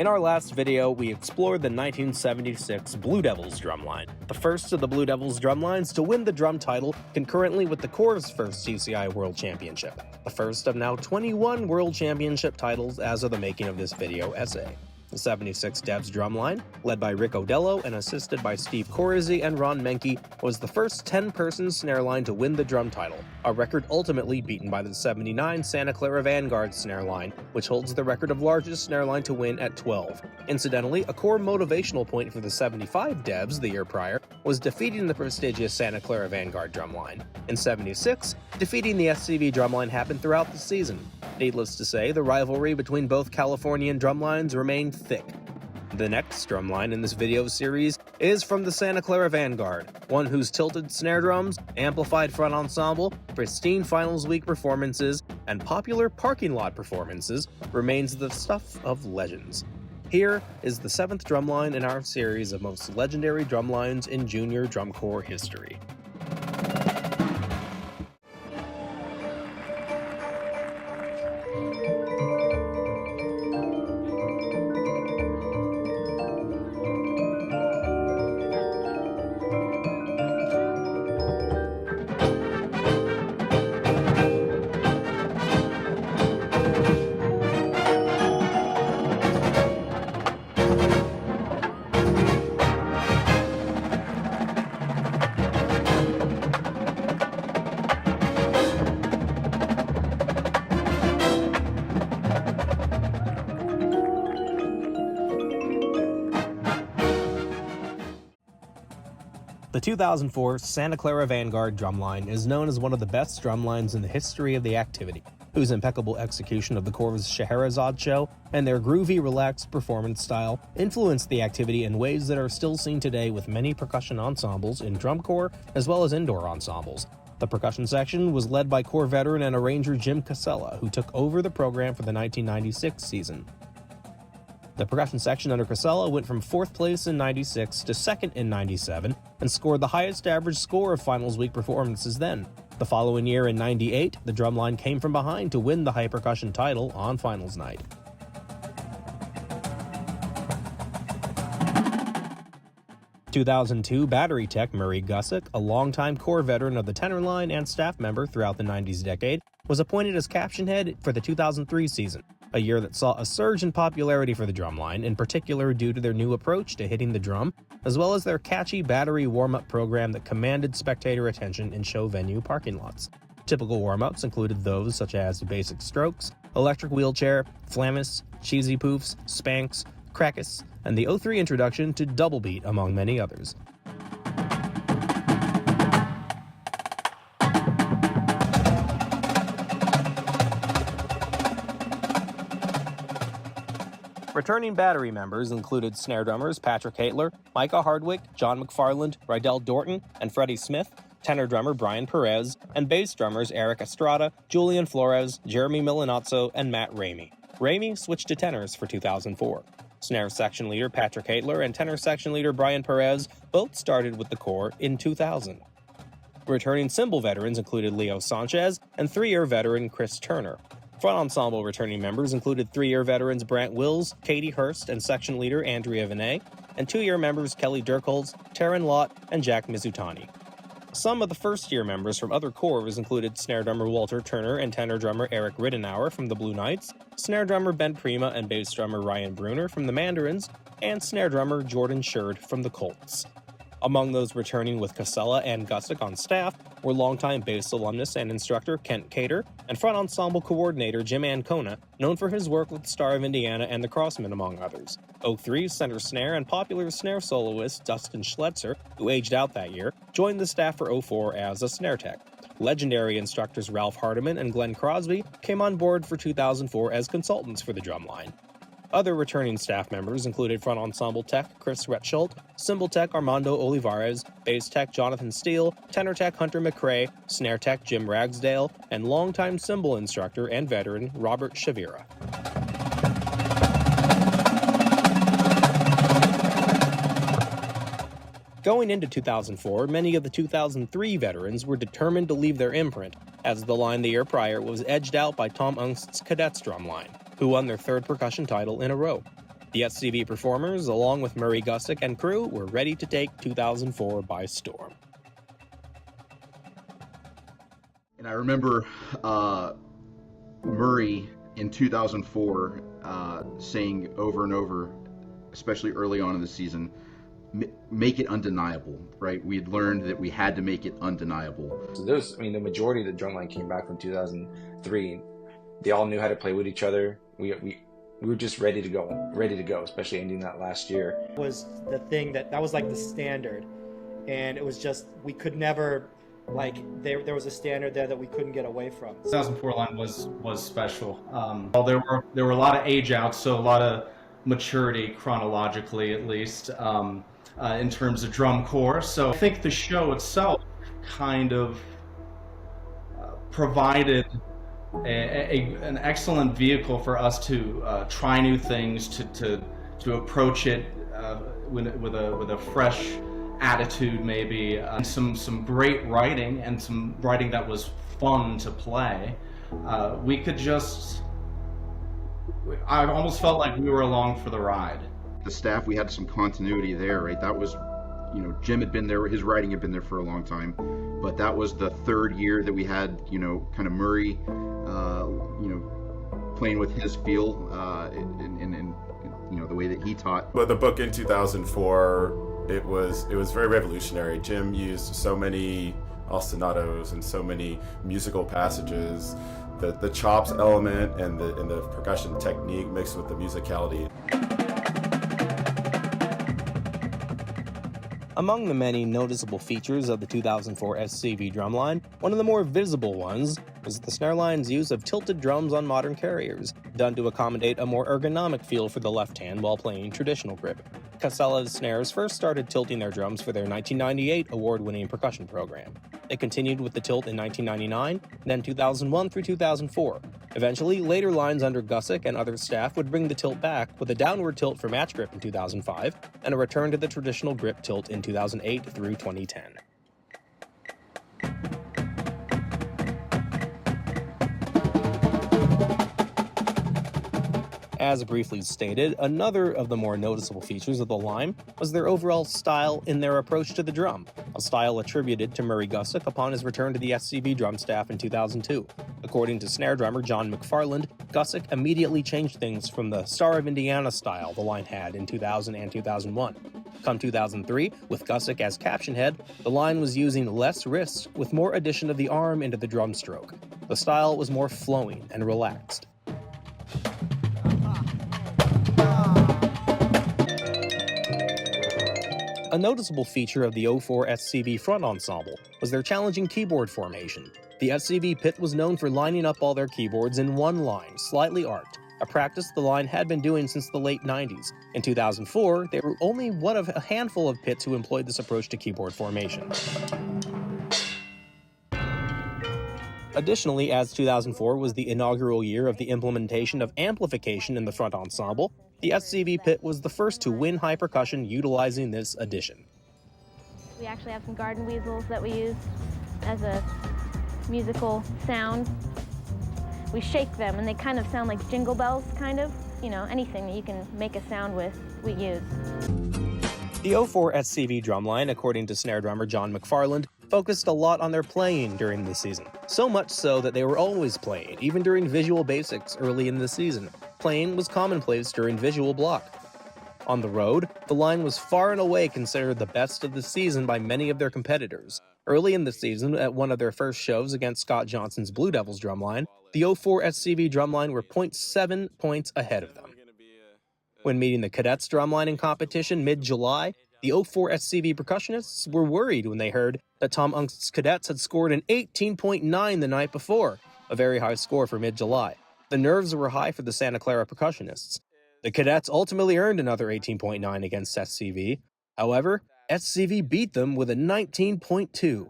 In our last video, we explored the 1976 Blue Devils drumline, the first of the Blue Devils drumlines to win the drum title concurrently with the Corps' first CCI World Championship, the first of now 21 World Championship titles as of the making of this video essay. The 76 Devs drumline, led by Rick Odello and assisted by Steve Corazy and Ron Menke, was the first 10-person snare line to win the drum title, a record ultimately beaten by the 79 Santa Clara Vanguard snare line, which holds the record of largest snare line to win at 12. Incidentally, a core motivational point for the 75 Devs the year prior was defeating the prestigious Santa Clara Vanguard drumline. In 76, defeating the SCV drumline happened throughout the season. Needless to say, the rivalry between both Californian drumlines remained thick. The next drumline in this video series is from the Santa Clara Vanguard, one whose tilted snare drums, amplified front ensemble, pristine finals week performances, and popular parking lot performances remains the stuff of legends. Here is the 7th drumline in our series of most legendary drumlines in junior drum corps history. The 2004 Santa Clara Vanguard drumline is known as one of the best drumlines in the history of the activity, whose impeccable execution of the Corps' Scheherazade show and their groovy, relaxed performance style influenced the activity in ways that are still seen today with many percussion ensembles in drum corps as well as indoor ensembles. The percussion section was led by Corps veteran and arranger Jim Casella, who took over the program for the 1996 season. The percussion section under Casella went from 4th place in 96 to 2nd in 97 and scored the highest average score of finals week performances then. The following year in 98, the drumline came from behind to win the high percussion title on finals night. (2002) battery tech Murray Gussick, a longtime Corps veteran of the tenor line and staff member throughout the 90s decade, was appointed as caption head for the 2003 season, a year that saw a surge in popularity for the drumline, in particular due to their new approach to hitting the drum, as well as their catchy battery warm-up program that commanded spectator attention in show venue parking lots. Typical warm-ups included those such as basic strokes, electric wheelchair, flammus, cheesy poofs, spanks, crackus, and the 03 introduction to double beat, among many others. Returning battery members included snare drummers Patrick Haitler, Micah Hardwick, John McFarland, Rydell Dorton, and Freddie Smith, tenor drummer Brian Perez, and bass drummers Eric Estrada, Julian Flores, Jeremy Milanazzo, and Matt Ramey. Ramey switched to tenors for 2004. Snare section leader Patrick Haitler and tenor section leader Brian Perez both started with the Corps in 2000. Returning cymbal veterans included Leo Sanchez and 3-year veteran Chris Turner. Front ensemble returning members included 3-year veterans Brant Wills, Katie Hurst, and section leader Andrea Vinay, and 2-year members Kelly Dirkholz, Taryn Lott, and Jack Mizutani. Some of the first-year members from other corps included snare drummer Walter Turner and tenor drummer Eric Riddenauer from the Blue Knights, snare drummer Ben Prima and bass drummer Ryan Bruner from the Mandarins, and snare drummer Jordan Sherd from the Colts. Among those returning with Casella and Gussick on staff were longtime bass alumnus and instructor Kent Cater and front ensemble coordinator Jim Ancona, known for his work with Star of Indiana and the Crossmen, among others. 03 center snare and popular snare soloist Dustin Schletzer, who aged out that year, joined the staff for 04 as a snare tech. Legendary instructors Ralph Hardiman and Glenn Crosby came on board for 2004 as consultants for the drumline. Other returning staff members included front ensemble tech Chris Retscholt, cymbal tech Armando Olivares, bass tech Jonathan Steele, tenor tech Hunter McRae, snare tech Jim Ragsdale, and longtime cymbal instructor and veteran Robert Shavira. Going into 2004, many of the 2003 veterans were determined to leave their imprint, as the line the year prior was edged out by Tom Ungst's Cadets drumline, who won their 3rd percussion title in a row. The SCV performers, along with Murray Gussick and crew, were ready to take 2004 by storm. And I remember Murray in 2004 saying over and over, especially early on in the season, make it undeniable, right? We had learned that we had to make it undeniable. So the majority of the drumline came back from 2003. They all knew how to play with each other. We were just ready to go, especially ending that last year. Was the thing that was like the standard, and it was just, we could never, like, there was a standard there that we couldn't get away from. 2004 line was special. There were a lot of age outs, so a lot of maturity chronologically, at least, in terms of drum corps. So I think the show itself kind of provided an excellent vehicle for us to try new things, to approach it with a fresh attitude, maybe, and some great writing, and some writing that was fun to play. I almost felt like we were along for the ride. The staff, we had some continuity there, right? That was, Jim had been there, his writing had been there for a long time, but that was the third year that we had, kind of Murray, playing with his feel, and the way that he taught. But the book in 2004, it was very revolutionary. Jim used so many ostinatos and so many musical passages. The chops element and the percussion technique mixed with the musicality. Among the many noticeable features of the 2004 SCV drumline, one of the more visible ones was the snare line's use of tilted drums on modern carriers, done to accommodate a more ergonomic feel for the left hand while playing traditional grip. Casella's snares first started tilting their drums for their 1998 award-winning percussion program. They continued with the tilt in 1999, then 2001 through 2004. Eventually, later lines under Gussick and other staff would bring the tilt back with a downward tilt for match grip in 2005 and a return to the traditional grip tilt in 2008 through 2010. As briefly stated, another of the more noticeable features of the line was their overall style in their approach to the drum, a style attributed to Murray Gussick upon his return to the SCV drum staff in 2002. According to snare drummer John McFarland, Gussick immediately changed things from the Star of Indiana style the line had in 2000 and 2001. Come 2003, with Gussick as caption head, the line was using less wrists with more addition of the arm into the drum stroke. The style was more flowing and relaxed. A noticeable feature of the 04 SCV front ensemble was their challenging keyboard formation. The SCV pit was known for lining up all their keyboards in one line, slightly arced, a practice the line had been doing since the late 90s. In 2004, they were only one of a handful of pits who employed this approach to keyboard formation. Additionally, as 2004 was the inaugural year of the implementation of amplification in the front ensemble, the SCV pit was the first to win high percussion utilizing this addition. We actually have some garden weasels that we use as a musical sound. We shake them and they kind of sound like jingle bells, kind of. Anything that you can make a sound with, we use. The 04 SCV drumline, according to snare drummer John McFarland, focused a lot on their playing during the season. So much so that they were always playing, even during visual basics early in the season. Playing was commonplace during visual block. On the road, the line was far and away considered the best of the season by many of their competitors. Early in the season, at one of their first shows against Scott Johnson's Blue Devils drumline, the 04 SCV drumline were 0.7 points ahead of them. When meeting the Cadets drumline in competition mid-July, the 04 SCV percussionists were worried when they heard that Tom Unst's Cadets had scored an 18.9 the night before, a very high score for mid-July. The nerves were high for the Santa Clara percussionists. The Cadets ultimately earned another 18.9 against SCV. However, SCV beat them with a 19.2.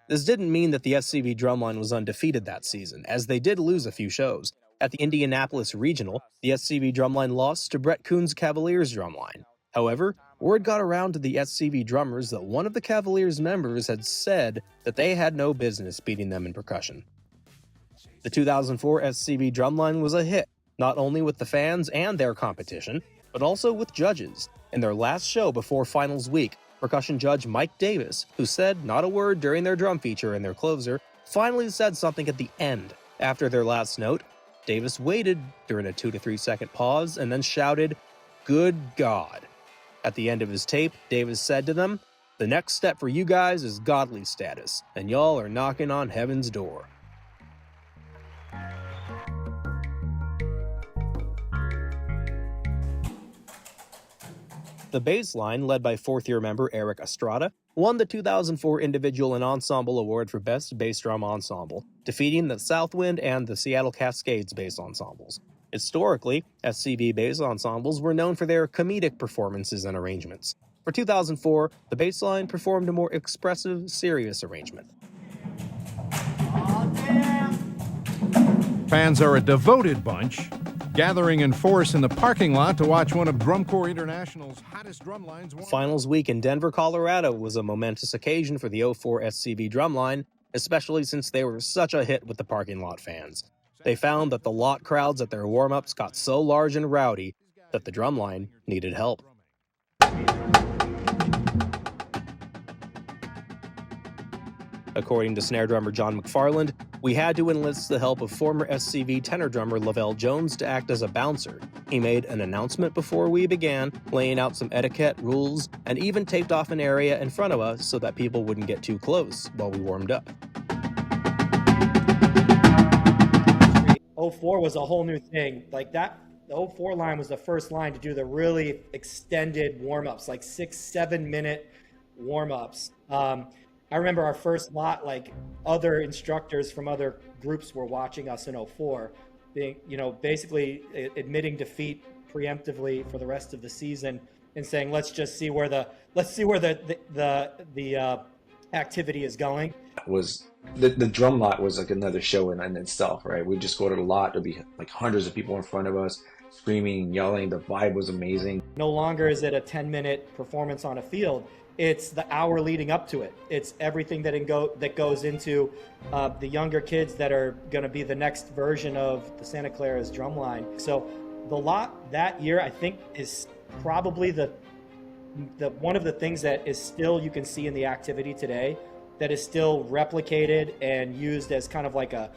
This didn't mean that the SCV drumline was undefeated that season, as they did lose a few shows. At the Indianapolis Regional, the SCV drumline lost to Brett Kuhn's Cavaliers drumline. However, word got around to the SCV drummers that one of the Cavaliers members had said that they had no business beating them in percussion. The 2004 SCV drumline was a hit, not only with the fans and their competition, but also with judges. In their last show before finals week, percussion judge Mike Davis, who said not a word during their drum feature and their closer, finally said something at the end. After their last note, Davis waited during a 2 to 3 second pause and then shouted, "Good God." At the end of his tape, Davis said to them, "The next step for you guys is godly status, and y'all are knocking on heaven's door." The bass line, led by fourth-year member Eric Estrada, won the 2004 Individual and Ensemble Award for Best Bass Drum Ensemble, defeating the Southwind and the Seattle Cascades bass ensembles. Historically, SCB bass ensembles were known for their comedic performances and arrangements. For 2004, the bass line performed a more expressive, serious arrangement. Fans are a devoted bunch, gathering in force in the parking lot to watch one of Drumcore International's hottest drumlines. Finals week in Denver, Colorado was a momentous occasion for the 04 SCB drumline, especially since they were such a hit with the parking lot fans. They found that the lot crowds at their warm-ups got so large and rowdy that the drumline needed help. According to snare drummer John McFarland, we had to enlist the help of former SCV tenor drummer Lavelle Jones to act as a bouncer. He made an announcement before we began, laying out some etiquette rules, and even taped off an area in front of us so that people wouldn't get too close while we warmed up. 04 was a whole new thing. Like that, the 04 line was the first line to do the really extended warm-ups, like 6-7 minute warm-ups. I remember our first lot, like other instructors from other groups were watching us in 04, being, basically admitting defeat preemptively for the rest of the season and saying, let's see where the activity is going. Was the drum lot was like another show in itself, right? We'd just go to the lot, there'd be like hundreds of people in front of us, screaming, yelling. The vibe was amazing. No longer is it a 10-minute performance on a field. It's the hour leading up to it. It's everything that goes into the younger kids that are going to be the next version of the Santa Clara's drumline. So the lot that year, I think, is probably the one of the things that is still, you can see in the activity today, that is still replicated and used as kind of like a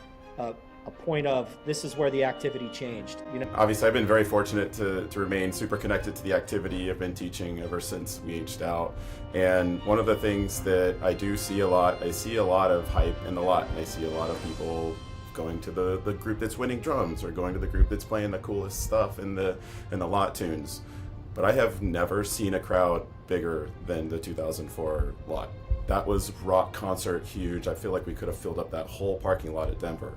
point of, this is where the activity changed. Obviously, I've been very fortunate to remain super connected to the activity. I've been teaching ever since we aged out. And one of the things that I do see a lot, I see a lot of hype in the lot, and I see a lot of people going to the group that's winning drums or going to the group that's playing the coolest stuff in the lot tunes. But I have never seen a crowd bigger than the 2004 lot. That was rock concert huge. I feel like we could have filled up that whole parking lot at Denver.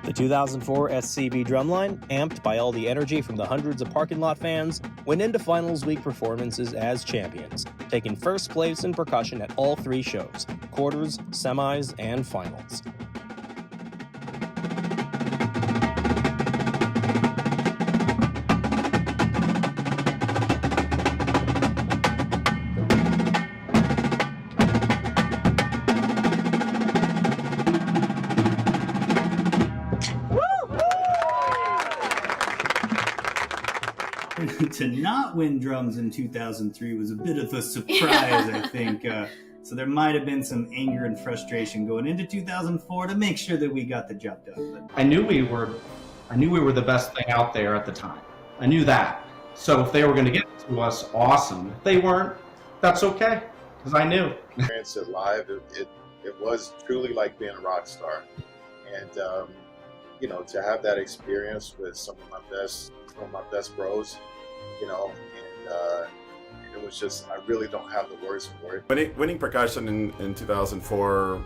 The 2004 SCB drumline, amped by all the energy from the hundreds of parking lot fans, went into finals week performances as champions, taking first place in percussion at all 3 shows, quarters, semis, and finals. To not win drums in 2003 was a bit of a surprise, I think. So there might have been some anger and frustration going into 2004 to make sure that we got the job done. But I knew we were the best thing out there at the time. I knew that. So if they were going to get it to us, awesome. If they weren't, that's okay, because I knew. Experience it live, it was truly like being a rock star, and to have that experience with some of my best bros. And it was just, I really don't have the words for it. Winning percussion in 2004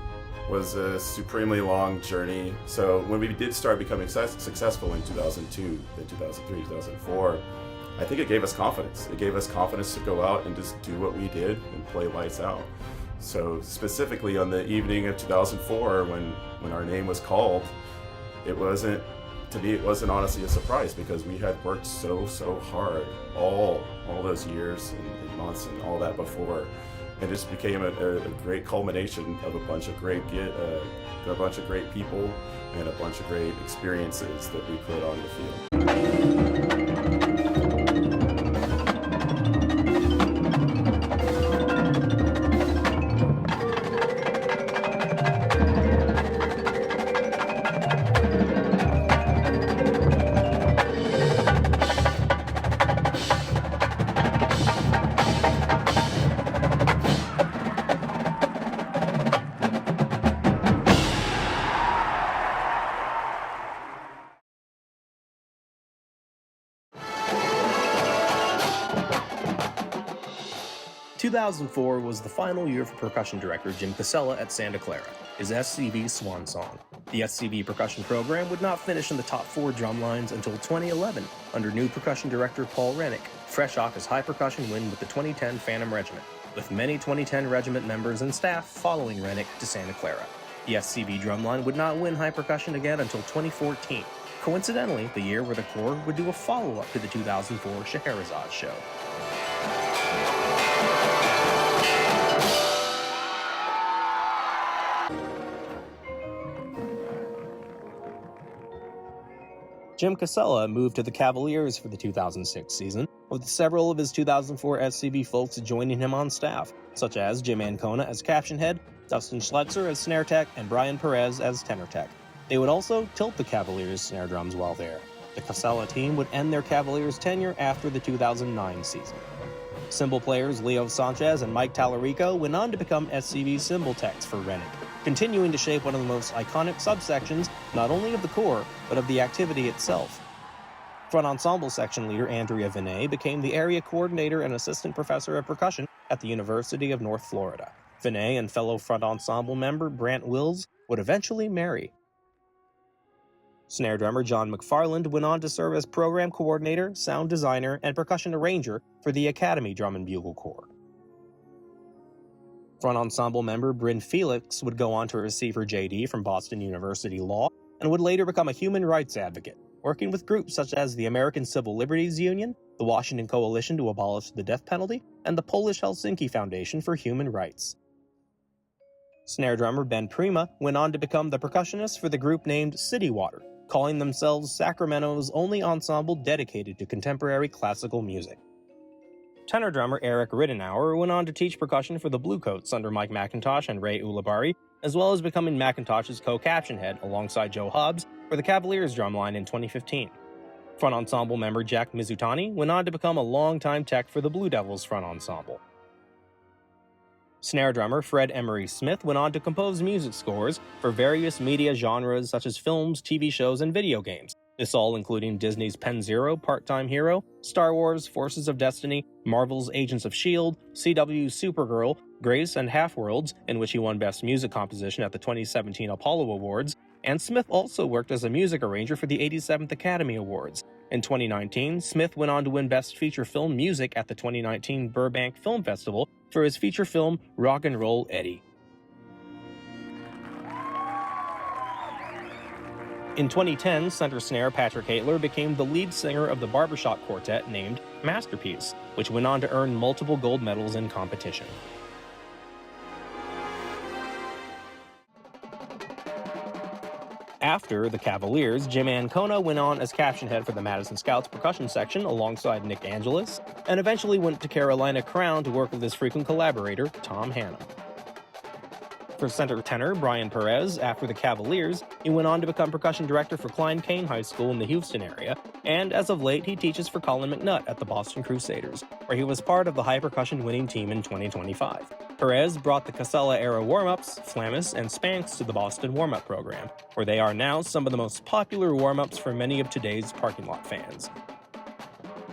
was a supremely long journey. So when we did start becoming successful in 2002, then 2003, 2004, I think it gave us confidence. It gave us confidence to go out and just do what we did and play lights out. So specifically on the evening of 2004, when our name was called, to me, it wasn't honestly a surprise, because we had worked so hard all those years and months and all that before. and just became a great culmination of a bunch of great people and a bunch of great experiences that we put on the field. 2004 was the final year for percussion director Jim Casella at Santa Clara, his SCV swan song. The SCV percussion program would not finish in the top 4 Drumlines until 2011 under new percussion director Paul Rennick, fresh off his high percussion win with the 2010 Phantom Regiment, with many 2010 regiment members and staff following Rennick to Santa Clara. The SCV drumline would not win high percussion again until 2014, coincidentally the year where the Corps would do a follow-up to the 2004 Scheherazade show. Jim Casella moved to the Cavaliers for the 2006 season, with several of his 2004 SCV folks joining him on staff, such as Jim Ancona as caption head, Dustin Schletzer as snare tech, and Brian Perez as tenor tech. They would also tilt the Cavaliers' snare drums while there. The Casella team would end their Cavaliers tenure after the 2009 season. Cymbal players Leo Sanchez and Mike Tallarico went on to become SCV cymbal techs for Rennick, continuing to shape one of the most iconic subsections not only of the Corps, but of the activity itself. Front ensemble section leader Andrea Vinay became the area coordinator and assistant professor of percussion at the University of North Florida. Vinay and fellow front ensemble member Brant Wills would eventually marry. Snare drummer John McFarland went on to serve as program coordinator, sound designer, and percussion arranger for the Academy Drum and Bugle Corps. Front ensemble member Bryn Felix would go on to receive her JD from Boston University Law and would later become a human rights advocate, working with groups such as the American Civil Liberties Union, the Washington Coalition to Abolish the Death Penalty, and the Polish Helsinki Foundation for Human Rights. Snare drummer Ben Prima went on to become the percussionist for the group named City Water, calling themselves Sacramento's only ensemble dedicated to contemporary classical music. Tenor drummer Eric Riddenauer went on to teach percussion for the Bluecoats under Mike McIntosh and Ray Ulibarri, as well as becoming McIntosh's co-caption head alongside Joe Hobbs for the Cavaliers drumline in 2015. Front ensemble member Jack Mizutani went on to become a longtime tech for the Blue Devils front ensemble. Snare drummer Fred Emery Smith went on to compose music scores for various media genres such as films, TV shows, and video games. This all including Disney's Pen Zero, Part-Time Hero, Star Wars, Forces of Destiny, Marvel's Agents of S.H.I.E.L.D., CW's Supergirl, Grace, and Half-Worlds, in which he won Best Music Composition at the 2017 Apollo Awards, and Smith also worked as a music arranger for the 87th Academy Awards. In 2019, Smith went on to win Best Feature Film Music at the 2019 Burbank Film Festival for his feature film Rock and Roll Eddie. In 2010, center snare Patrick Haitler became the lead singer of the barbershop quartet named Masterpiece, which went on to earn multiple gold medals in competition. After the Cavaliers, Jim Ancona went on as caption head for the Madison Scouts percussion section alongside Nick Angelis, and eventually went to Carolina Crown to work with his frequent collaborator, Tom Hannum. For center tenor Brian Perez, after the Cavaliers, he went on to become percussion director for Klein Cain High School in the Houston area, and as of late he teaches for Colin McNutt at the Boston Crusaders, where he was part of the high percussion winning team in 2025. Perez brought the Casella-era warm-ups, Flammus, and Spanx to the Boston warm-up program, where they are now some of the most popular warm-ups for many of today's parking lot fans.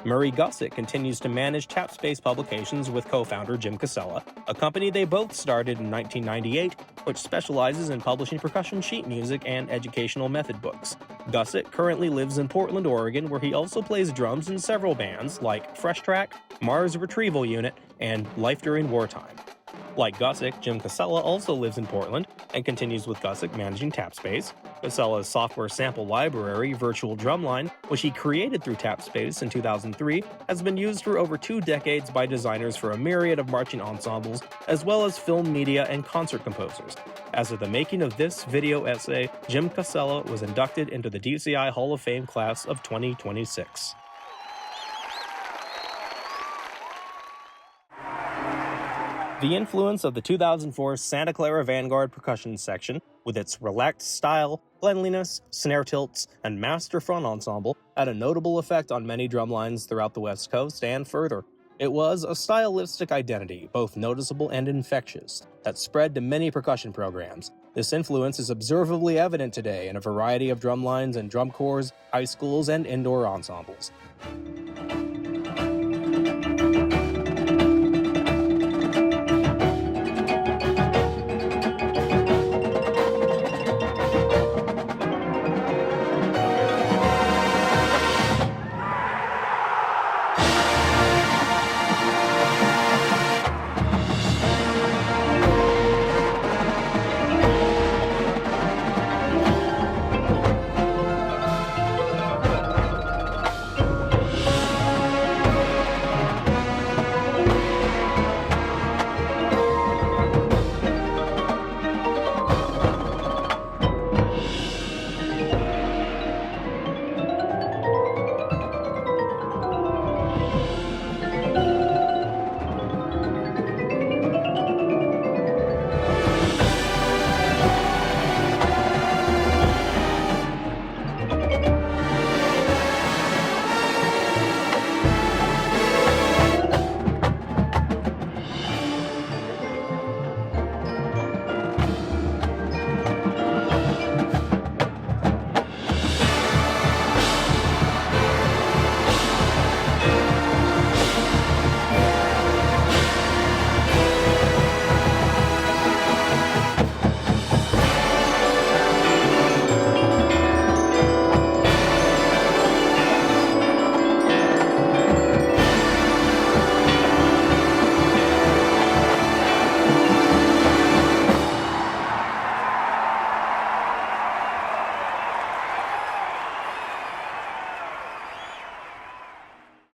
Murray Gussett continues to manage Tapspace Publications with co-founder Jim Casella, a company they both started in 1998, which specializes in publishing percussion sheet music and educational method books. Gussett currently lives in Portland, Oregon, where he also plays drums in several bands like Fresh Track, Mars Retrieval Unit, and Life During Wartime. Like Gussett, Jim Casella also lives in Portland and continues with Gussick managing TapSpace. Casella's software sample library, Virtual Drumline, which he created through TapSpace in 2003, has been used for over 2 decades by designers for a myriad of marching ensembles, as well as film media and concert composers. As of the making of this video essay, Jim Casella was inducted into the DCI Hall of Fame class of 2026. The influence of the 2004 Santa Clara Vanguard percussion section, with its relaxed style, cleanliness, snare tilts, and master front ensemble, had a notable effect on many drumlines throughout the West Coast and further. It was a stylistic identity, both noticeable and infectious, that spread to many percussion programs. This influence is observably evident today in a variety of drumlines and drum corps, high schools, and indoor ensembles.